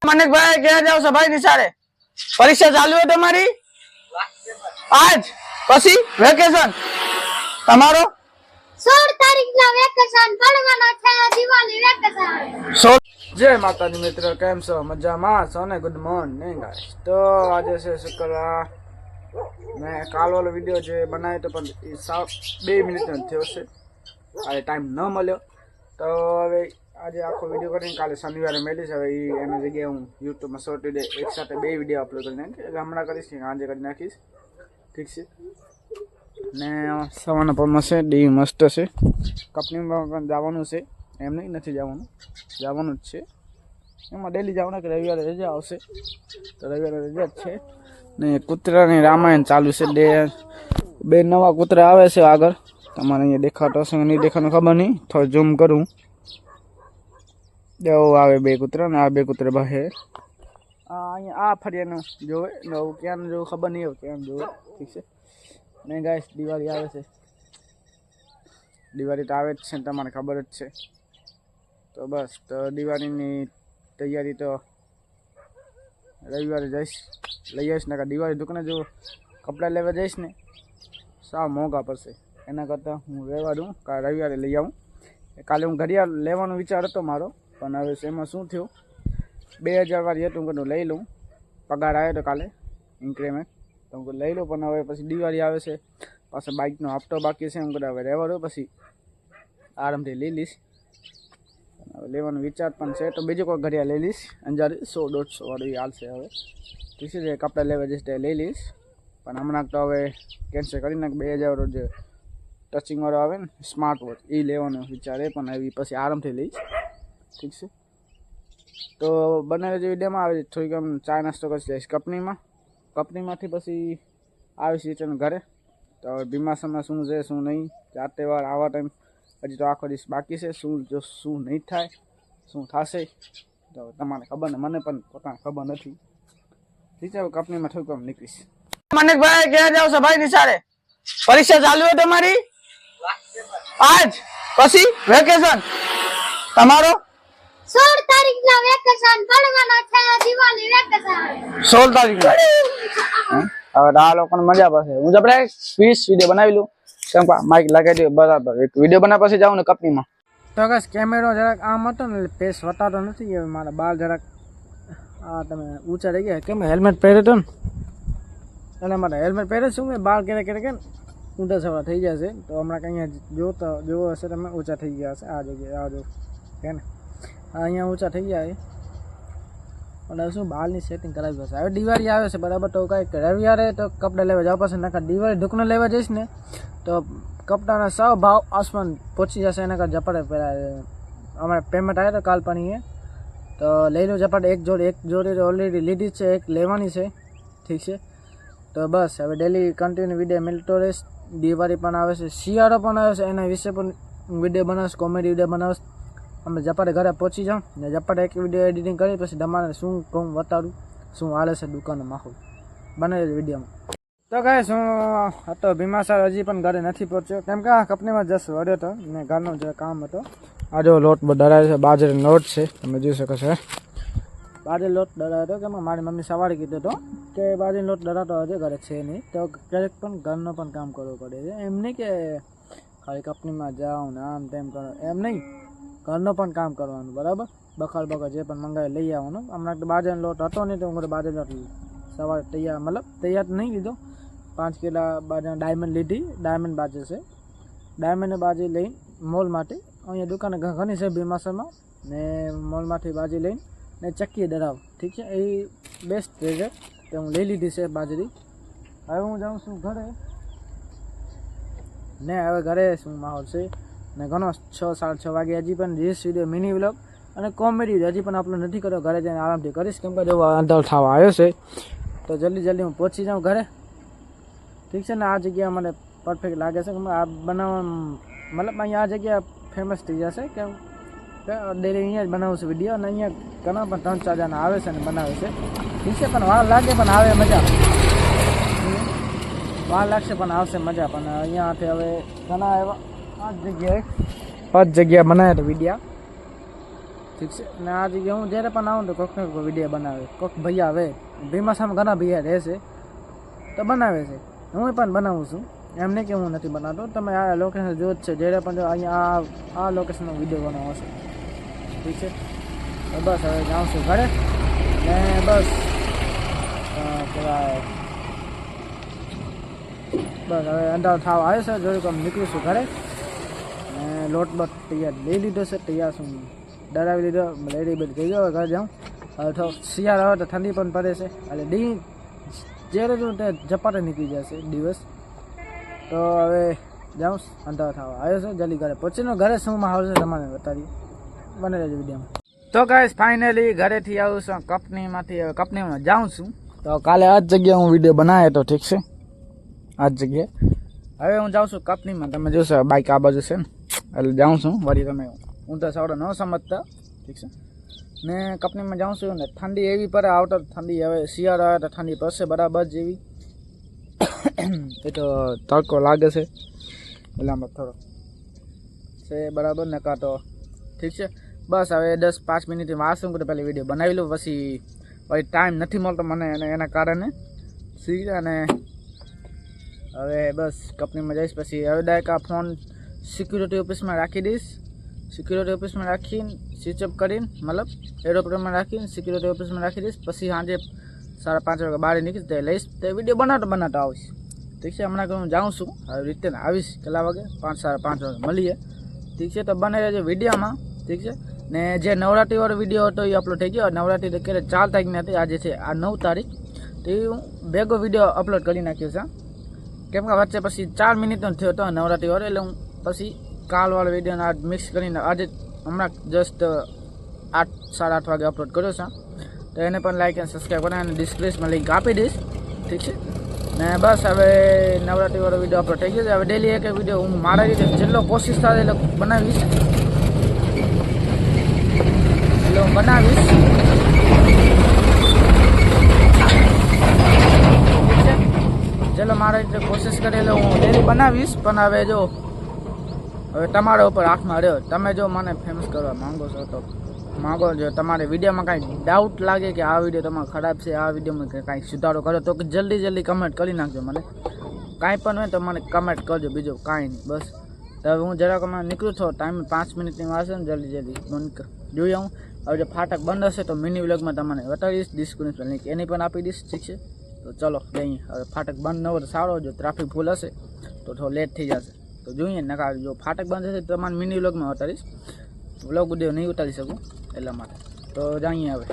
मनिक भाई क्या जाओ सफाई निशारे परीक्षा चालू है तुम्हारी आज પછી વેકેશન તમારો 16 તારીખના વેકેશન પડવાનો છે દિવાળી વેકેશન જય માતાજી મિત્રો કેમ છો મજામાં છો ને ગુડ મોર્નિંગ ગાઈસ તો આજે છે શુક્રવાર મેં કાલ વાળો વિડિયો જે બનાવ્યો તો પણ 2 મિનિટનો થયો છે આજે ટાઈમ ન મળ્યો તો હવે આજે આખો વિડિયો કરીને કાલે શનિવારે મેળીશ હવે એની જગ્યાએ હું યુટ્યુબમાં શોર્ટ વિડિયો એક સાથે 2 વિડિયો અપલોડ કરી નાખીશ એટલે હમણાં કરીશ આજે કરી નાખીશ ઠીક છે ને સવારના પરમાં છે ડી મસ્ત છે કંપનીમાં પણ જવાનું છે એમ નહીં નથી જવાનું જ છે એમાં ડેલી જવાનું કે રવિવારે રજા આવશે તો રવિવારે રજા જ છે ને કૂતરાની રામાયણ ચાલુ છે બે નવા કૂતરા આવે છે આગળ તમારે અહીંયા દેખાતો હશે નહીં દેખાનું ખબર નહીં થોડું ઝૂમ કરું એવું આવે બે કૂતરા ને આ બે કૂતરા બહાર અહીંયા આ ફરિયાનું જોવે નવું ક્યાંનું જોવું ખબર નહીં હોય ક્યાં જોવે ઠીક છે ને ગાઈસ દિવાળી આવે છે દિવાળી તો આવે જ છે ને તમારે ખબર જ છે તો બસ તો દિવાળીની તૈયારી તો રવિવારે જઈશ લઈ આવીશ ને દિવાળી દુકાને જો કપડાં લેવા જઈશ ને સાવ મોંઘા પડશે એના કરતાં હું રહેવા દઉં રવિવારે લઈ આવું કાલે હું ઘડિયાળ લેવાનો વિચાર હતો મારો પણ હવે એમાં શું થયું 2000 વાળી હતું હું લઈ લઉં પગાર આવ્યો તો કાલે ઇન્ક્રીમેન્ટ તો હું લઈ લઉં પણ હવે પછી દિવાળી આવે છે પાછો બાઇકનો હપ્તો બાકી છે હું હવે રહેવા દઉં પછી આરામથી લઈ લઈશ હવે લેવાનો વિચાર પણ છે તો બીજું કોઈ ઘડિયાળ લઈ લઈશ અંજાર 100-150 વાળી હાલશે હવે ઠીક છે જે કપડાં લેવા જઈશ તે લઈ લઈશ પણ હમણાં તો હવે કેન્સલ કરી નાખ 2000 જે ટચિંગવાળો આવે ને સ્માર્ટ વોચ એ લેવાનો વિચાર એ પણ આવી પછી આરામથી લઈશ ઠીક છે તો બનાવેલા જે વિડીયોમાં આવે થોડીક આમ ચા નાસ્તો કરી જઈશ કંપનીમાંથી પછી આવીશ રિટર્ન ઘરે તો હવે બીમાસમાં શું છે શું નહીં 4 તહેવાર આવા ટાઈમ હજી તો આખો દિવસ બાકી છે શું નહીં થાય શું થશે તો તમારે ખબર ને મને પણ પોતાને ખબર નથી ઠીક છે કંપનીમાં થોડુંક આમ નીકળીશ મનિક ભાઈ ક્યાં જાઓ સફાઈ નિશારે પરીક્ષા ચાલુ है તમારી आज પછી વેકેશન તમારો 16 તારીખના વેકેશન પડવાનો છે દિવાળી વેકેશન 16 તારીખના હવે આ લોકોને મજા પડશે હું આપણે ક્વિઝ વિડિયો બનાવી લઉં કેમ કે માઇક લગાવી દે બરાબર એક વિડિયો બનાવ્યા પછી જાઉં ને કંપનીમાં તો ગાઈસ કેમેરો જરાક આમ હતો ને ફેસ વતાતો નથી હવે મારા બાલ જરાક આ તમે ઊંચા રહી ગયા કેમ હેલ્મેટ પહેર્યો તો ને એટલે મારે હેલ્મેટ પહેરે શું મેં બાલ કે ઊંધા સવા થઈ જશે તો હમણાં અહીંયા જોવો હશે તમે ઊંચા થઈ ગયા હશે આ જગ્યાએ આ જો કે ને અહીંયા ઊંચા થઈ ગયા અને શું બાલની સેટિંગ કરાવી પડશે હવે દિવાળી આવે છે બરાબર તો કાંઈક રવિવારે તો કપડાં લેવા જવા પડશે નકર દિવાળી દુકાને લેવા જઈશ ને તો કપડાના સૌ ભાવ આસમાન પહોંચી જશે એના કરતાં ઝપાટે પહેલાં અમારે પેમેન્ટ આવ્યો તો કાલ પણ તો લઈ લો ઝપાટે એક જોડી ઓલરેડી લીધી છે એક લેવાની છે ઠીક છે તો બસ હવે ડેલી કન્ટિન્યુ વિડીયો મળતો રહેશે દિવાળી પણ આવે છે શિયાળો પણ આવે છે એના વિશે પણ વિડીયો બનાવીશ કોમેડી વિડીયો બનાવીશ અમે ઝપાટે ઘરે પહોંચી જાઉં ને ઝપાટે એક વિડીયો એડિટિંગ કરી પછી તમારે શું કહું બતાડું શું હાલે છે દુકાનનો માહોલ બનાવી વિડીયોમાં તો ગાઈસ હું હતો ભીમાસર હજી પણ ઘરે નથી પહોંચ્યો કેમ કે આ કંપનીમાં જસ્ટ વળ્યો હતો ને ઘરનો જે કામ હતો આ જો લોટ ડરાયો છે બાજરીનો લોટ છે તમે જોઈ શકો છો બાજરી લોટ ડરાયો હતો કે મારી મમ્મી સવારે કીધું હતો કે બાજરી લોટ ડરાતો હશે ઘરે છે નહીં તો ક્યારેક પણ ઘરનો પણ કામ કરવું પડે છે એમ નહીં કે ખાલી કંપનીમાં જાઓ ને આમ તેમ કરો એમ નહીં ઘરનો પણ કામ કરવાનું બરાબર બખાર જે પણ મંગાવી લઈ આવવાનું હમણાં તો બાજરીનો લોટ હતો નહીં તો હું બાજરી લોટ સવારે તૈયાર નહીં લીધો 5 કિલો બાજરી ડાયમંડ લીધી ડાયમંડ બાજરી છે ડાયમંડ બાજરી લઈને મોલમાંથી અહીંયા દુકાને ઘણી છે ભીમાસરમાં ને મોલમાંથી બાજરી લઈને ને ચક્કી ડરાવ ઠીક છે એ બેસ્ટ છે તો હું લઈ લીધી છે બાજરી હવે હું જાઉં છું ઘરે ને હવે ઘરે શું માહોલ છે ને ઘણો 6-6:30 વાગે હજી પણ રીલ્સ વિડીયો મિની વ્લોગ અને કોમેડી હજી પણ અપલોડ નથી કર્યો ઘરે જઈને આરામથી કરીશ કેમ કે જો અંધારો થવા આવ્યો છે તો જલ્દી હું પહોંચી જાઉં ઘરે ઠીક છે ને આ જગ્યા મને પરફેક્ટ લાગે છે આ બનાવવા મતલબ અહીંયા આ જગ્યા ફેમસ થઈ જશે કેમ ડેલી અહીંયા જ બનાવું છું વિડીયો અને અહીંયા ઘણા પણ 3-4 જણા આવે છે અને બનાવે છે ઠીક છે પણ વાર લાગે પણ આવે મજા વાર લાગશે પણ આવશે મજા પણ અહીંયાથી હવે ઘણા એવા 5 જગ્યા બનાવ્યા હતા વિડીયા ઠીક છે ને આ જગ્યાએ હું જ્યારે પણ આવું તો કોઈક ને કોઈ વિડીયો બનાવે, કોઈક ભૈયા આવે, ભીમા સામે ઘણા ભૈયા રહેશે તો બનાવે છે, હું પણ બનાવું છું, એમ નહીં કે હું નથી બનાવતો. તમે આ લોકેશન જો જ છે, જ્યારે પણ જો અહીંયા આ લોકેશનનો વિડીયો બનાવો છો, ઠીક છે. તો બસ હવે જાઉં છું ઘરે ને બસ કહેવાય બસ હવે અંધારો થવા આવ્યો છે, જોયું આમ નીકળું છું ઘરે ને લોટ બોટ તૈયાર લઈ લીધો છે, તૈયાર છું, ડરાવી લીધો, રેડી બેડી થઈ ગયો, ઘરે જાઉં. હવે તો શિયાળો આવે તો ઠંડી પણ પડે છે, એટલે જ્યારે જો તે ઝપાટે નીકળી જશે દિવસ. તો હવે જાઉં, અંધારો થવા આવ્યો છે, જલ્દી ઘરે પહોંચીને ઘરે શું માહોલ છે તમારે બતાવીએ, બને રહેજો વિડીયોમાં. તો ગાઈસ ફાઇનલી ઘરેથી આવું છું કંપનીમાંથી, હવે કંપનીમાં જાઉં છું. તો કાલે આ જ જગ્યાએ હું વિડીયો બનાવ્યો હતો, ઠીક છે, આ જ જગ્યાએ. હવે હું જાઉં છું કંપનીમાં, તમે જોશો બાઇક આ બાજુ છે ને, એટલે જાઉં છું વળી. તમે હું તો સાવડો ન સમજતા, ઠીક છે ને કંપનીમાં જાઉં છું ને ઠંડી એવી પડે, આવતો ઠંડી, હવે શિયાળો આવે તો ઠંડી પડશે બરાબર જેવી. એ તો તડકો લાગે છે એટલામાં થોડો છે બરાબર ને કાં તો ઠીક છે. બસ હવે 10-5 મિનિટની વાર શું કે પહેલાં વિડીયો બનાવી લઉં, પછી ટાઈમ નથી મળતો મને એના કારણે ઠીક છે. અને હવે બસ કંપનીમાં જઈશ, પછી હવે ડાયરેક્ટ આ ફોન સિક્યુરિટી ઓફિસમાં રાખી દઈશ, સિક્યુરિટી ઓફિસમાં રાખીને સ્વિચ ઓફ કરીને, મતલબ એરોપ્લેનમાં રાખીને સિક્યુરિટી ઓફિસમાં રાખી દઈશ. પછી સાંજે 5:30 વાગે બહાર નીકળીશ તે લઈશ, તે વિડીયો બનાવતો આવીશ, ઠીક છે. હમણાં હું જાઉં છું, હવે રીતે આવીશ કેટલા વાગે, 5-5:30 વાગે મળીએ, ઠીક છે. તો બને રહેજો વિડીયોમાં, ઠીક છે. ને જે નવરાત્રિવાળો વિડીયો હતો એ અપલોડ થઈ ગયો, નવરાત્રિ તો ક્યારે 4 તારીખની હતી, આજે છે આ 9 તારીખ, તો એ હું ભેગો વિડીયો અપલોડ કરી નાખ્યો છે, કેમ કે વચ્ચે પછી 4 મિનિટનો થયો હતો નવરાત્રિવાળો, એટલે હું પછી કાલવાળો વિડીયોને આ મિક્સ કરીને આજે હમણાં જસ્ટ 8-8:30 વાગે અપલોડ કર્યો છે. તો એને પણ લાઈક અને સબસ્ક્રાઈબ કરો, અને ડિસ્ક્રિપ્શનમાં લિંક આપી દઈશ, ઠીક છે. ને બસ હવે નવરાત્રિવાળો વિડીયો અપલોડ થઈ ગયો છે. હવે ડેલી એક વિડીયો હું મારા રીતે જેટલો કોશિશ થાય એટલો બનાવીશ, ચલો મારા રીતે કોશિશ કરે એટલે હું ડેલી બનાવીશ. પણ હવે જો હવે તમારા ઉપર હાથમાં રહ્યો, તમે જો મને ફેમસ કરવા માંગો છો તો માંગો, જો તમારે વિડીયોમાં કાંઈ ડાઉટ લાગે કે આ વિડીયો તમારો ખરાબ છે, આ વિડીયોમાં કાંઈ સુધારો કરો તો જલ્દી કમેન્ટ કરી નાખજો મને, કાંઈ પણ હોય તો મને કમેન્ટ કરજો, બીજું કાંઈ નહીં. બસ તો હવે હું જરાક હમણાં નીકળું છું, ટાઈમ 5 મિનિટની વાર છે ને, જલ્દી બંધ જોઈ આવું. હવે જો ફાટક બંધ હશે તો મિની વ્લોગમાં તમને બતાવીશ, ડિસ્ક્રિપ્શન લિંક એની પણ આપી દઈશ, ઠીક છે. તો ચલો જઈએ, હવે ફાટક બંધ ન હોય તો સારો, જો ટ્રાફિક ફૂલ હશે તો થોડો લેટ થઈ જશે, તો જોઈએ નકા જો ફાટક બંધ હશે તો તમારે મિની વ્લોગમાં ઉતારીશ, વ્લોગ વિડીયો નહીં ઉતારી શકું એટલા માટે. તો જઈએ હવે.